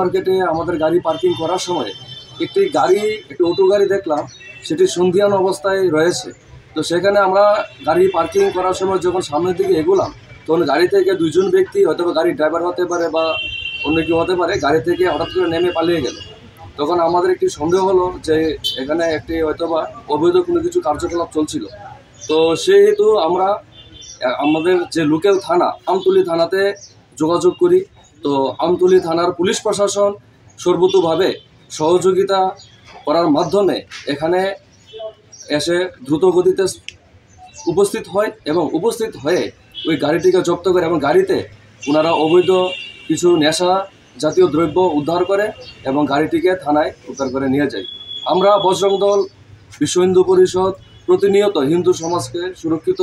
মার্কেটে আমাদের গাড়ি পার্কিং করার সময় একটি অটো গাড়ি দেখলাম, সেটি সন্ধিয়ান অবস্থায় রয়েছে। তো সেখানে আমরা গাড়ি পার্কিং করার সময় যখন সামনের দিকে এগোলাম, তখন গাড়ি থেকে দুইজন ব্যক্তি, হয়তো গাড়ির ড্রাইভার হতে পারে বা অন্য কেউ হতে পারে, গাড়ি থেকে হঠাৎ করে নেমে পালিয়ে গেল। তখন আমাদের একটি সন্দেহ হলো যে এখানে একটি হয়তোবা অবৈধ কোনো কিছু কার্যকলাপ চলছিল। তো সেহেতু আমরা আমাদের যে লোকাল থানা আমতলী থানাতে যোগাযোগ করি। তো আমতলী থানার পুলিশ প্রশাসন সর্বতোভাবে সহযোগিতা করার মাধ্যমে এখানে এসে দ্রুত গতিতে উপস্থিত হয় এবং উপস্থিত হয়ে ওই গাড়িটিকে জব্দ করে এবং গাড়িতে ওনারা অবৈধ কিছু নেশা জাতীয় দ্রব্য উদ্ধার করে এবং গাড়িটিকে থানায় উদ্ধার করে নিয়ে যায়। আমরা বজরং দল, বিশ্ব হিন্দু পরিষদ প্রতিনিয়ত হিন্দু সমাজকে সুরক্ষিত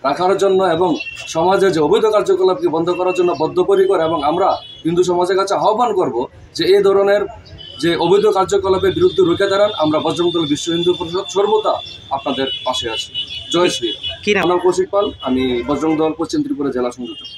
রাখার জন্য এবং সমাজে যে অবৈধ কার্যকলাপকে বন্ধ করার জন্য বদ্ধপরিকর, এবং আমরা হিন্দু সমাজের কাছে আহ্বান করব যে এই ধরনের যে অবৈধ কার্যকলাপের বিরুদ্ধে রুখে দাঁড়ান। আমরা বজরং দল, বিশ্ব হিন্দু পরিষদ সর্বদা আপনাদের পাশে আছি। জয় শ্রী রাম। নাম কৌশিক পাল, আমি বজরং দল পশ্চিম ত্রিপুরা জেলা সংযোজক।